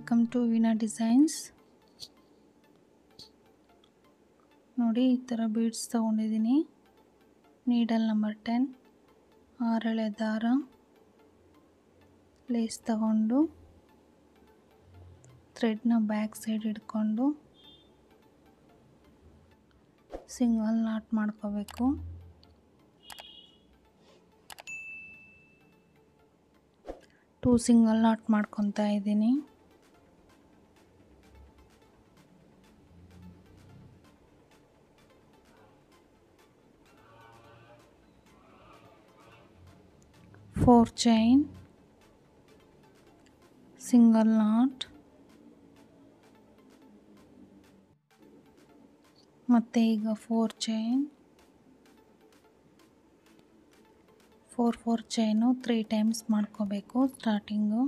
Welcome to Veena designs. ನೋಡಿ ಈ ಥರ ಬೀಡ್ಸ್ ತೊಗೊಂಡಿದ್ದೀನಿ. ನೀಡಲ್ ನಂಬರ್ 10, 6 ಎಳೆ ದಾರ, ಲೇಸ್ ತಗೊಂಡು ಥ್ರೆಡ್ನ ಬ್ಯಾಕ್ ಸೈಡ್ ಹಿಡ್ಕೊಂಡು ಸಿಂಗಲ್ ನಾಟ್ ಮಾಡ್ಕೋಬೇಕು. ಟೂ ಸಿಂಗಲ್ ನಾಟ್ ಮಾಡ್ಕೊತಾ ಇದ್ದೀನಿ. ಫೋರ್ ಚೈನ್, ಸಿಂಗಲ್ ನಾಟ್, ಮತ್ತು ಈಗ 4 ಚೈನ್, 4 ಚೈನು 3 ಟೈಮ್ಸ್ ಮಾಡ್ಕೋಬೇಕು. ಸ್ಟಾರ್ಟಿಂಗು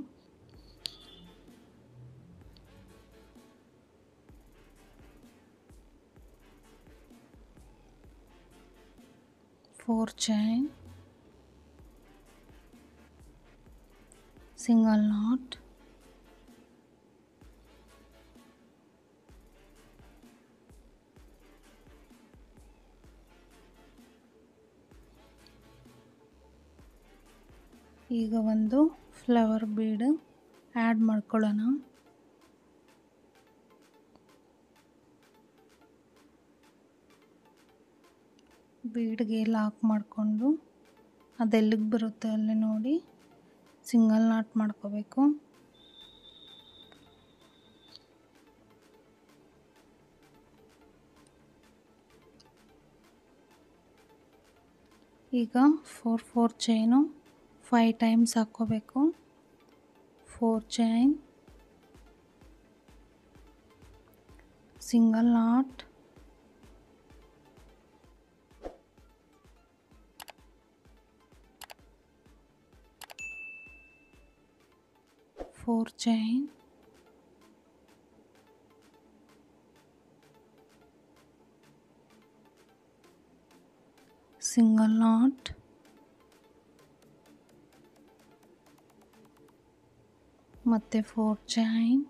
4 ಚೈನ್, ಸಿಂಗಲ್ ನಾಟ್, ಈಗ ಒಂದು ಫ್ಲವರ್ ಬೀಡ್ ಆ್ಯಡ್ ಮಾಡ್ಕೊಳ್ಳೋಣ. ಬೀಡ್ಗೆ ಲಾಕ್ ಮಾಡಿಕೊಂಡು ಅದೆಲ್ಲಿಗೆ ಬರುತ್ತೆ ಅಲ್ಲಿ ನೋಡಿ ಸಿಂಗಲ್ ನಾಟ್ ಮಾಡ್ಕೋಬೇಕು. ಈಗ 4 ಚೈನು 5 ಟೈಮ್ಸ್ ಹಾಕ್ಕೋಬೇಕು. 4 chain, single not, four chain, single knot, ಮತ್ತು 4 chain,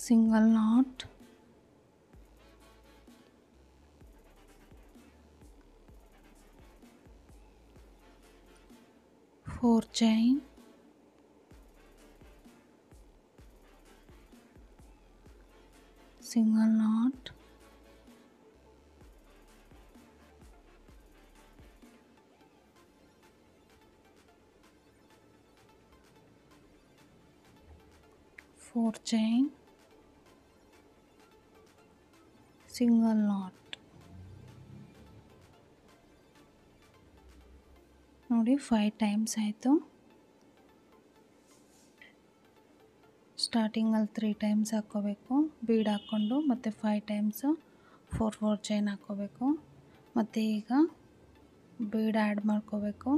single not, four chain, single not, four chain, single not. ನೋಡಿ 5 ಟೈಮ್ಸ್ ಆಯಿತು. ಸ್ಟಾರ್ಟಿಂಗಲ್ಲಿ 3 ಟೈಮ್ಸ್ ಹಾಕ್ಕೋಬೇಕು ಬೀಡ್ ಹಾಕ್ಕೊಂಡು, ಮತ್ತು 5 ಟೈಮ್ಸು 4 ಚೈನ್ ಹಾಕ್ಕೋಬೇಕು. ಮತ್ತು ಈಗ ಬೀಡ್ ಆ್ಯಡ್ ಮಾಡ್ಕೋಬೇಕು.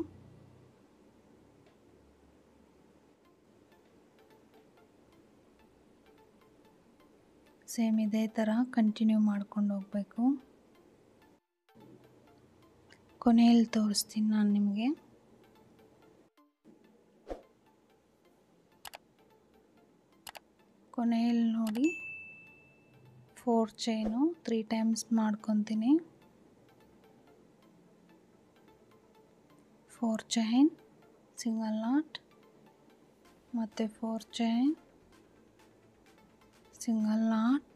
ಸೇಮ್ ಇದೇ ಥರ ಕಂಟಿನ್ಯೂ ಮಾಡ್ಕೊಂಡು ಹೋಗಬೇಕು. ಕೊನೆಯಲ್ಲಿ ತೋರಿಸ್ತೀನಿ ನಾನು ನಿಮಗೆ. ಕೊನೆಯಲ್ಲಿ ನೋಡಿ 4 ಚೈನು 3 ಟೈಮ್ಸ್ ಮಾಡ್ಕೊತೀನಿ. 4 ಚೈನ್, ಸಿಂಗಲ್ ನಾಟ್, ಮತ್ತು 4 chain, single not,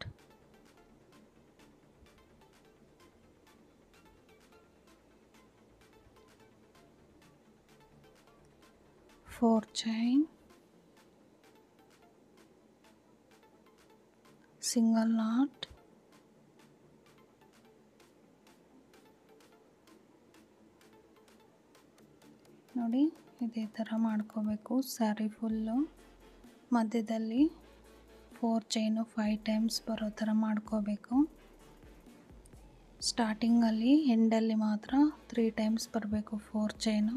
four chain, single not, ನೋಡಿ ಇದೇ ಥರ ಮಾಡ್ಕೋಬೇಕು. ಸ್ಯಾರಿ ಫುಲ್ಲು ಮಧ್ಯದಲ್ಲಿ 4 ಚೈನು 5 ಟೈಮ್ಸ್ ಬರೋ ಥರ ಮಾಡ್ಕೋಬೇಕು. ಸ್ಟಾರ್ಟಿಂಗಲ್ಲಿ ಎಂಡಲ್ಲಿ ಮಾತ್ರ 3 ಟೈಮ್ಸ್ ಬರಬೇಕು 4 ಚೈನು.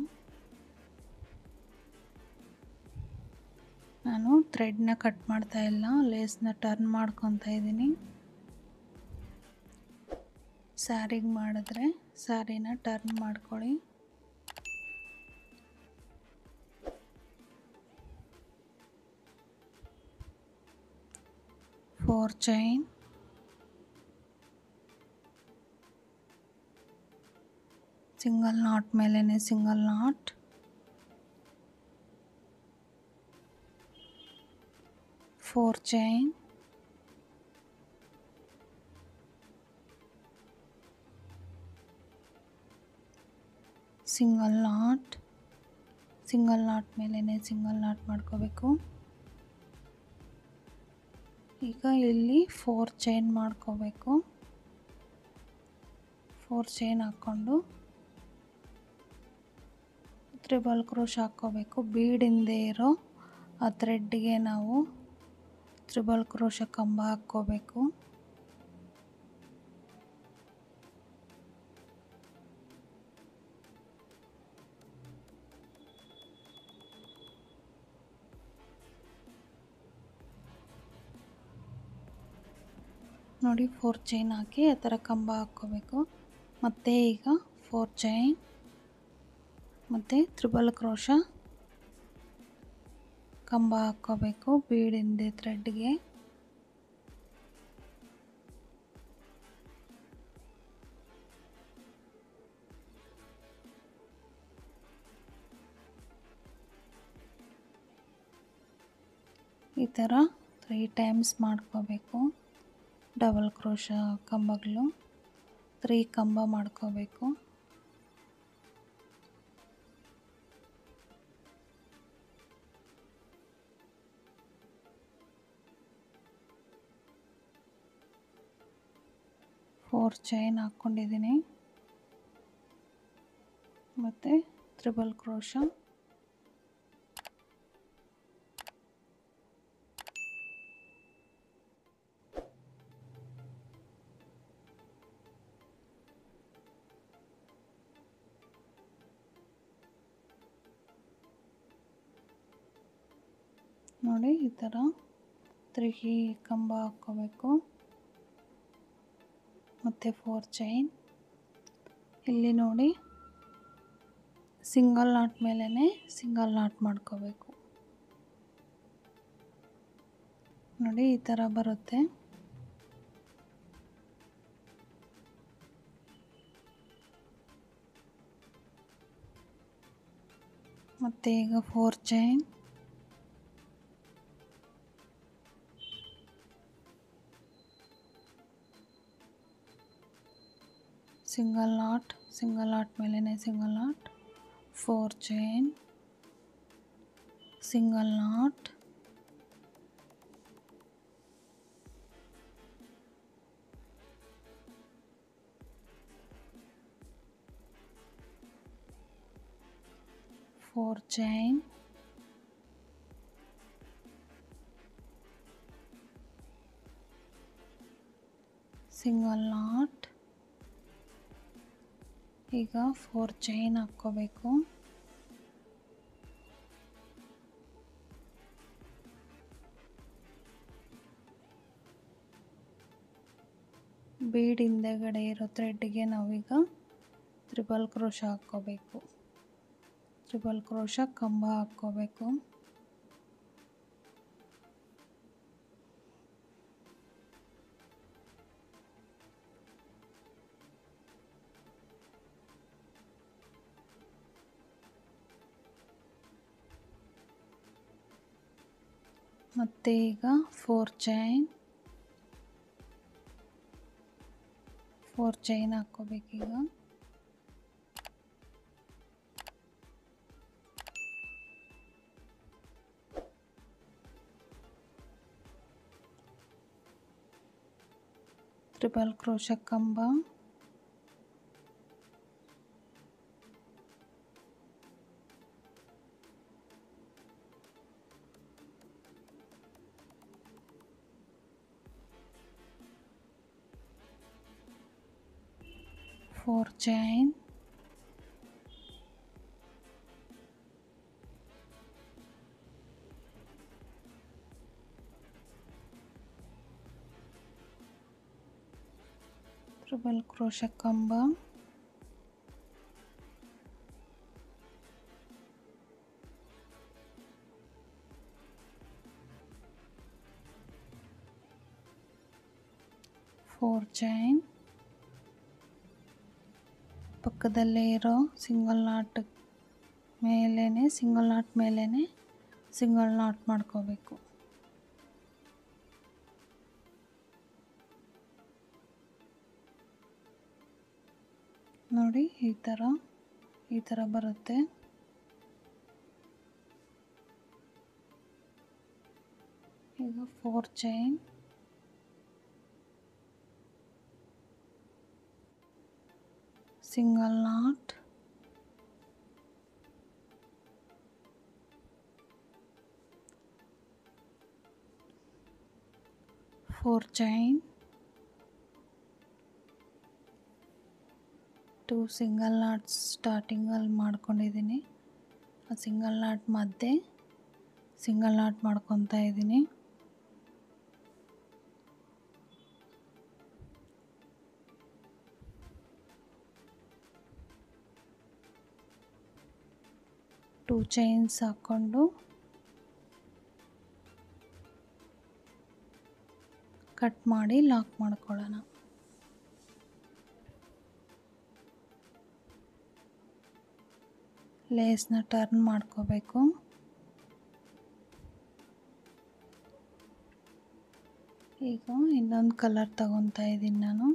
ನಾನು ಥ್ರೆಡ್ನ ಕಟ್ ಮಾಡ್ತಾ ಇಲ್ಲ, ಲೇಸ್ನ ಟರ್ನ್ ಮಾಡ್ಕೊತಾ ಇದ್ದೀನಿ. ಸ್ಯಾರಿಗೆ ಮಾಡಿದ್ರೆ ಸ್ಯಾರಿನ ಟರ್ನ್ ಮಾಡ್ಕೊಳ್ಳಿ. 4 chain, single knot ಮೇಲೆನೆ single knot, four chain, single knot ಮೇಲೆನೆ single knot ಮಾಡ್ಕೋಬೇಕು. ಈಗ ಇಲ್ಲಿ 4 ಚೈನ್ ಮಾಡ್ಕೋಬೇಕು. 4 ಚೈನ್ ಹಾಕ್ಕೊಂಡು ಟ್ರಿಬಲ್ ಕ್ರೋಶ್ ಹಾಕ್ಕೋಬೇಕು. ಬೀಡ್ ಹಿಂದೆ ಇರೋ ಆ ಥ್ರೆಡ್ಗೆ ನಾವು ಟ್ರಿಬಲ್ ಕ್ರೋಶ ಕಂಬ ಹಾಕ್ಕೋಬೇಕು. ನೋಡಿ 4 ಚೈನ್ ಹಾಕಿ ಆ ಥರ ಕಂಬ ಹಾಕ್ಕೋಬೇಕು. ಮತ್ತು ಈಗ 4 ಚೈನ್ ಮತ್ತು ತ್ರಿಬಲ್ ಕ್ರೋಶ ಕಂಬ ಹಾಕ್ಕೋಬೇಕು ಬೀಡ್ ಹಿಂದೆ ಥ್ರೆಡ್ಗೆ. ಈ ಥರ 3 ಟೈಮ್ಸ್ ಮಾಡ್ಕೋಬೇಕು. ಡಬಲ್ ಕ್ರೋಶ ಕಂಬಗಳು 3 ಕಂಬ ಮಾಡ್ಕೋಬೇಕು. ಫೋರ್ ಚೈನ್ ಹಾಕ್ಕೊಂಡಿದ್ದೀನಿ ಮತ್ತು ತ್ರಿಬಲ್ ಕ್ರೋಶ, ನೋಡಿ ಈ ಥರ 3 ಕಂಬ ಹಾಕ್ಕೋಬೇಕು ಮತ್ತು 4 ಚೈನ್. ಇಲ್ಲಿ ನೋಡಿ ಸಿಂಗಲ್ ನಾಟ್ ಮೇಲೇ ಸಿಂಗಲ್ ನಾಟ್ ಮಾಡ್ಕೋಬೇಕು. ನೋಡಿ ಈ ಥರ ಬರುತ್ತೆ. ಮತ್ತು ಈಗ 4 ಚೈನ್, ಸಿಂಗಲ್ ನಾಟ್ ಮೇಲೇ single knot, 4 chain, single not, four chain, single not. ಈಗ 4 ಚೈನ್ ಹಾಕ್ಕೋಬೇಕು. ಬೀಡ್ ಹಿಂದೆಗಡೆ ಇರೋ ಥ್ರೆಡ್ಗೆ ನಾವೀಗ ತ್ರಿಬಲ್ ಕ್ರೋಶ ಹಾಕ್ಕೋಬೇಕು. ತ್ರಿಬಲ್ ಕ್ರೋಶ ಕಂಬ ಹಾಕ್ಕೋಬೇಕು. ಮತ್ತು ಈಗ 4 ಚೈನ್, 4 ಚೈನ್ ಹಾಕ್ಕೋಬೇಕೀಗ. ಟ್ರಿಬಲ್ ಕ್ರೋಶ ಕಂಬ, ಫೋರ್ ಚೈನ್, ಟ್ರಿಬಲ್ ಕ್ರೋಶ ಕಂಬ, 4 ಚೈನ್, ಪಕ್ಕದಲ್ಲೇ ಇರೋ ಸಿಂಗಲ್ ನಾಟ್ ಮೇಲೇ ಸಿಂಗಲ್ ನಾಟ್ ಮಾಡ್ಕೋಬೇಕು. ನೋಡಿ ಈ ಥರ ಬರುತ್ತೆ. ಈಗ 4 chain, single knot, 4 chain, 2 single knots ಸ್ಟಾರ್ಟಿಂಗಲ್ಲಿ ಮಾಡ್ಕೊಂಡಿದ್ದೀನಿ. ಆ ಸಿಂಗಲ್ ನಾಟ್ ಮಧ್ಯೆ ಸಿಂಗಲ್ ನಾಟ್ ಮಾಡ್ಕೊತಾ ಇದ್ದೀನಿ. ಟೂ ಚೈನ್ಸ್ ಹಾಕ್ಕೊಂಡು ಕಟ್ ಮಾಡಿ ಲಾಕ್ ಮಾಡ್ಕೊಳ್ಳೋಣ. ಲೇಸ್ನ ಟರ್ನ್ ಮಾಡ್ಕೋಬೇಕು. ಈಗ ಇನ್ನೊಂದು ಕಲರ್ ತಗೊತಾ ಇದ್ದೀನಿ ನಾನು.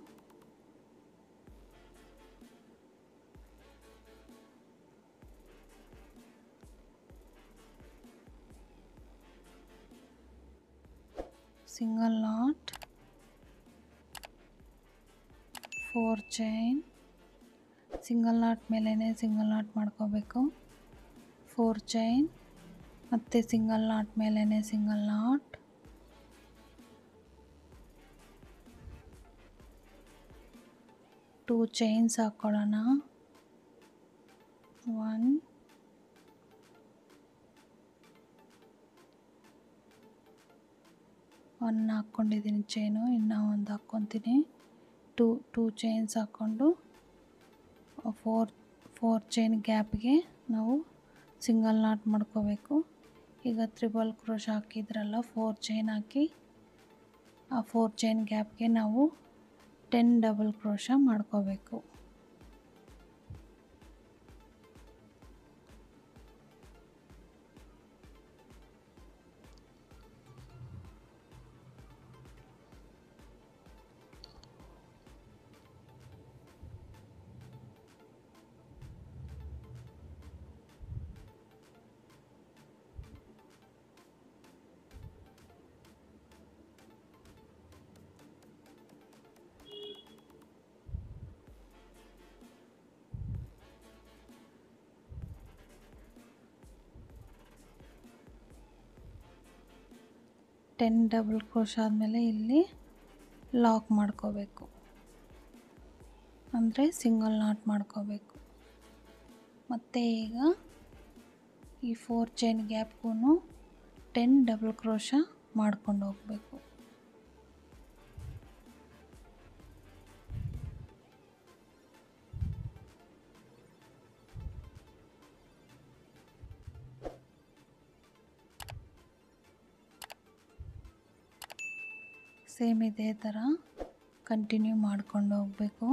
Single knot, 4 chain, single not ಮೇಲೇ ಸಿಂಗಲ್ ನಾಟ್ ಮಾಡ್ಕೋಬೇಕು. 4 ಚೈನ್, ಮತ್ತು ಸಿಂಗಲ್ ನಾಟ್ ಮೇಲೇ ಸಿಂಗಲ್ ನಾಟ್, 2 ಚೈನ್ಸ್ ಹಾಕ್ಕೊಳ್ಳೋಣ. 1 ಹಾಕ್ಕೊಂಡಿದ್ದೀನಿ ಚೈನು, ಇನ್ನೂ ಒಂದು ಹಾಕ್ಕೊತೀನಿ. ಟೂ ಚೈನ್ಸ್ ಹಾಕ್ಕೊಂಡು 4 ಚೈನ್ ಗ್ಯಾಪ್ಗೆ ನಾವು ಸಿಂಗಲ್ ನಾಟ್ ಮಾಡ್ಕೋಬೇಕು. ಈಗ ತ್ರಿಬಲ್ ಕ್ರೋಶ ಹಾಕಿದ್ರಲ್ಲ, 4 ಚೈನ್ ಹಾಕಿ ಆ 4 ಚೈನ್ ಗ್ಯಾಪ್ಗೆ ನಾವು 10 ಡಬಲ್ ಕ್ರೋಶ ಮಾಡ್ಕೋಬೇಕು. ಟೆನ್ ಡಬಲ್ ಕ್ರೋಶ ಆದಮೇಲೆ ಇಲ್ಲಿ ಲಾಕ್ ಮಾಡ್ಕೋಬೇಕು, ಅಂದರೆ ಸಿಂಗಲ್ ನಾಟ್ ಮಾಡ್ಕೋಬೇಕು. ಮತ್ತು ಈಗ ಈ 4 ಚೈನ್ ಗ್ಯಾಪ್ಗೂ 10 ಡಬಲ್ ಕ್ರೋಶ ಮಾಡ್ಕೊಂಡು ಹೋಗಬೇಕು. ಸೇಮ್ ಇದೇ ಥರ ಕಂಟಿನ್ಯೂ ಮಾಡ್ಕೊಂಡು ಹೋಗಬೇಕು.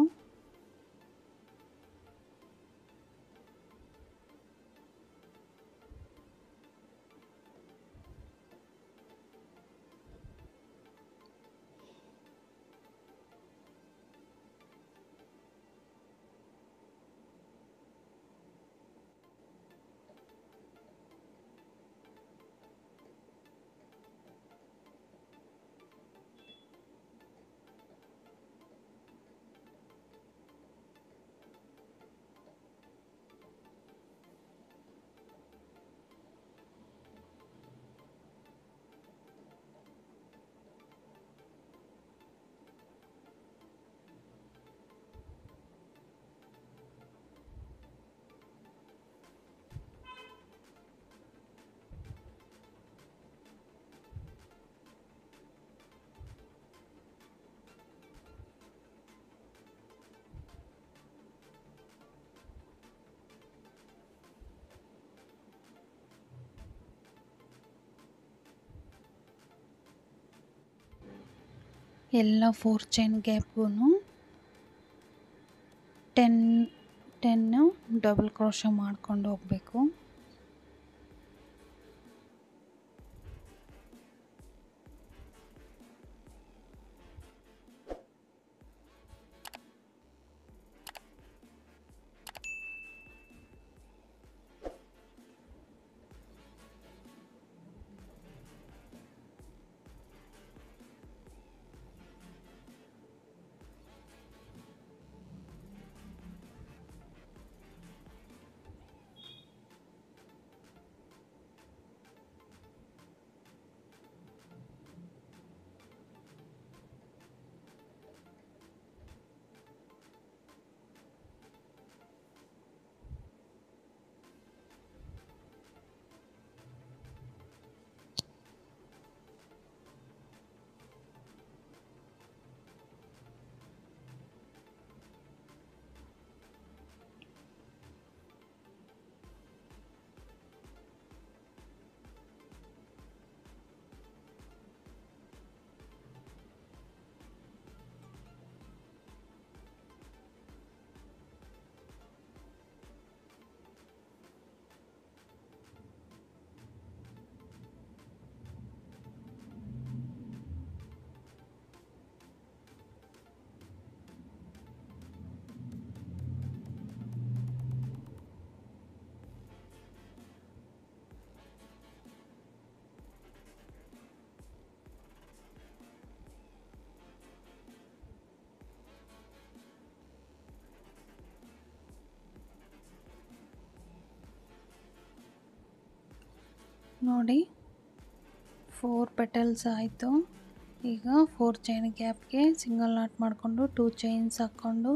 ಎಲ್ಲ 4 ಚೈನ್ ಗ್ಯಾಪ್ಗೂ 10 ಡಬಲ್ ಕ್ರೋಶ ಮಾಡ್ಕೊಂಡು ಹೋಗಬೇಕು. ನೋಡಿ 4 ಪೆಟಲ್ಸ್ ಆಯಿತು. ಈಗ 4 ಚೈನ್ ಗ್ಯಾಪ್ಗೆ ಸಿಂಗಲ್ ನಾಟ್ ಮಾಡಿಕೊಂಡು 2 ಚೈನ್ಸ್ ಹಾಕ್ಕೊಂಡು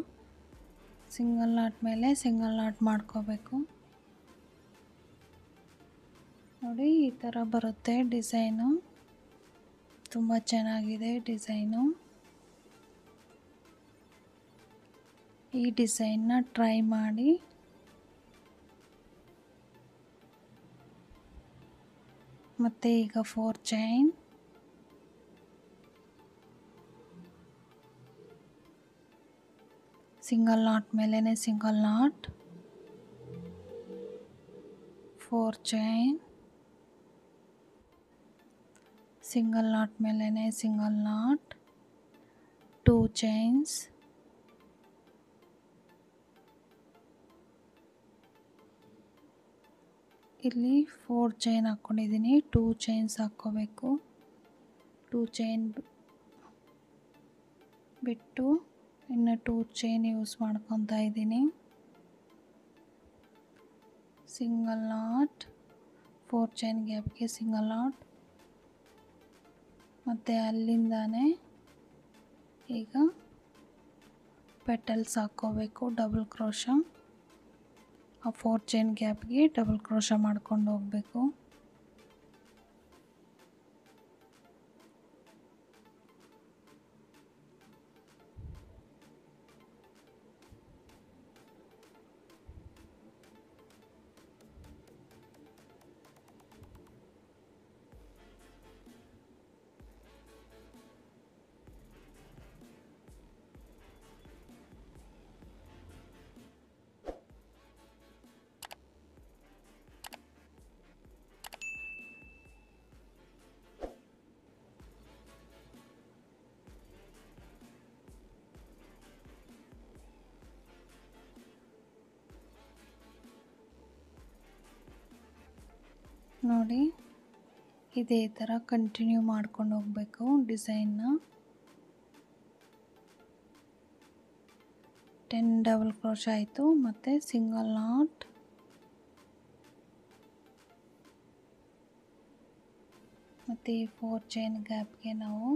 ಸಿಂಗಲ್ ನಾಟ್ ಮೇಲೆ ಸಿಂಗಲ್ ನಾಟ್ ಮಾಡ್ಕೋಬೇಕು. ನೋಡಿ ಈ ಥರ ಬರುತ್ತೆ ಡಿಸೈನು. ತುಂಬ ಚೆನ್ನಾಗಿದೆ ಡಿಸೈನು. ಈ ಡಿಸೈನ್ನ ಟ್ರೈ ಮಾಡಿ. ಮತ್ತು ಈಗ 4 ಚೈನ್, ಸಿಂಗಲ್ ನಾಟ್ ಮೇಲೇ single knot, 4 chain, single not ಮೇಲೇ ಸಿಂಗಲ್ ನಾಟ್, 2 ಚೈನ್ಸ್, ಇಲ್ಲಿ 4 ಚೈನ್ ಹಾಕ್ಕೊಂಡಿದ್ದೀನಿ, 2 ಚೈನ್ಸ್ ಹಾಕ್ಕೋಬೇಕು. 2 ಚೈನ್ ಬಿಟ್ಟು ಇನ್ನು 2 ಚೈನ್ ಯೂಸ್ ಮಾಡ್ಕೊತಾ ಇದ್ದೀನಿ. ಸಿಂಗಲ್ ನಾಟ್, 4 ಚೈನ್ ಗ್ಯಾಪ್ಗೆ ಸಿಂಗಲ್ ನಾಟ್, ಮತ್ತು ಅಲ್ಲಿಂದಾನೆ ಈಗ ಪೆಟಲ್ಸ್ ಹಾಕ್ಕೋಬೇಕು. ಡಬಲ್ ಕ್ರೋಶ ಆ 4 ಚೈನ್ ಗ್ಯಾಪ್ಗೆ ಡಬಲ್ ಕ್ರೋಶ ಮಾಡ್ಕೊಂಡು ಹೋಗಬೇಕು. ನೋಡಿ ಇದೇ ಥರ ಕಂಟಿನ್ಯೂ ಮಾಡ್ಕೊಂಡು ಹೋಗಬೇಕು ಡಿಸೈನ್ನ. 10 ಡಬಲ್ ಕ್ರೋಶ ಆಯಿತು. ಮತ್ತು ಸಿಂಗಲ್ ನಾಟ್, ಮತ್ತು ಈ 4 ಚೈನ್ ಗ್ಯಾಪ್ಗೆ ನಾವು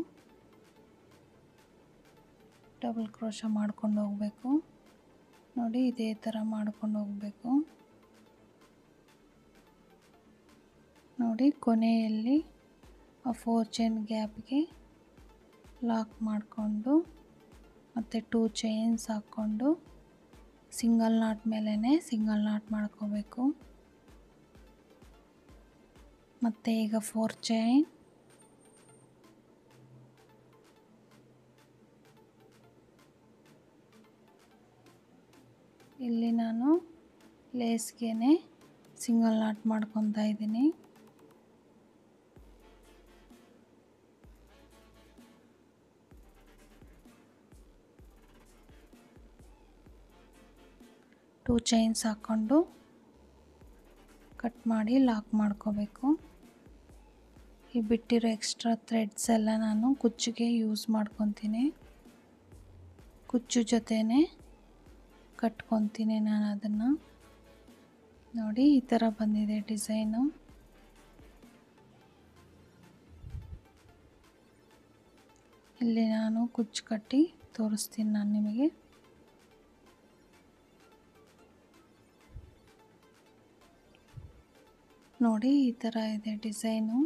ಡಬಲ್ ಕ್ರೋಶ ಮಾಡ್ಕೊಂಡು ಹೋಗಬೇಕು. ನೋಡಿ ಇದೇ ಥರ ಮಾಡ್ಕೊಂಡು ಹೋಗಬೇಕು. ನೋಡಿ ಕೊನೆಯಲ್ಲಿ ಆ 4 ಚೈನ್ ಗ್ಯಾಪ್ಗೆ ಲಾಕ್ ಮಾಡಿಕೊಂಡು ಮತ್ತು 2 ಚೈನ್ಸ್ ಹಾಕ್ಕೊಂಡು ಸಿಂಗಲ್ ನಾಟ್ ಮೇಲೇ ಸಿಂಗಲ್ ನಾಟ್ ಮಾಡ್ಕೋಬೇಕು. ಮತ್ತು ಈಗ 4 ಚೈನ್, ಲೇಸ್ಗೆ ಸಿಂಗಲ್ ನಾಟ್ ಮಾಡ್ಕೊತಾ ಇದ್ದೀನಿ. ಟೂ ಚೈನ್ಸ್ ಹಾಕ್ಕೊಂಡು ಕಟ್ ಮಾಡಿ ಲಾಕ್ ಮಾಡ್ಕೋಬೇಕು. ಈ ಬಿಟ್ಟಿರೋ ಎಕ್ಸ್ಟ್ರಾ ಥ್ರೆಡ್ಸ್ ಎಲ್ಲ ನಾನು ಕುಚ್ಚಿಗೆ ಯೂಸ್ ಮಾಡ್ಕೊತೀನಿ. ಕುಚ್ಚು ಜೊತೆನೇ ಕಟ್ಕೊತೀನಿ ನಾನು ಅದನ್ನು. ನೋಡಿ ಈ ಥರ ಬಂದಿದೆ ಡಿಸೈನು. ಇಲ್ಲಿ ನಾನು ಕುಚ್ಚು ಕಟ್ಟಿ ತೋರಿಸ್ತೀನಿ ನಾನು ನಿಮಗೆ. ನೋಡಿ ಈ ಥರ ಇದೆ ಡಿಸೈನು.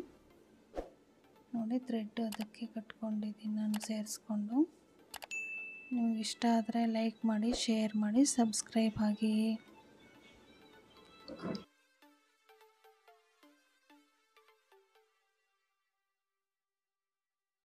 ನೋಡಿ ಥ್ರೆಡ್ ಅದಕ್ಕೆ ಕಟ್ಕೊಂಡಿದ್ದೀನಿ ನಾನು ಸೇರಿಸ್ಕೊಂಡು. ನಿಮ್ಗೆ ಇಷ್ಟ ಆದರೆ ಲೈಕ್ ಮಾಡಿ, ಶೇರ್ ಮಾಡಿ, ಸಬ್ಸ್ಕ್ರೈಬ್ ಆಗಿ.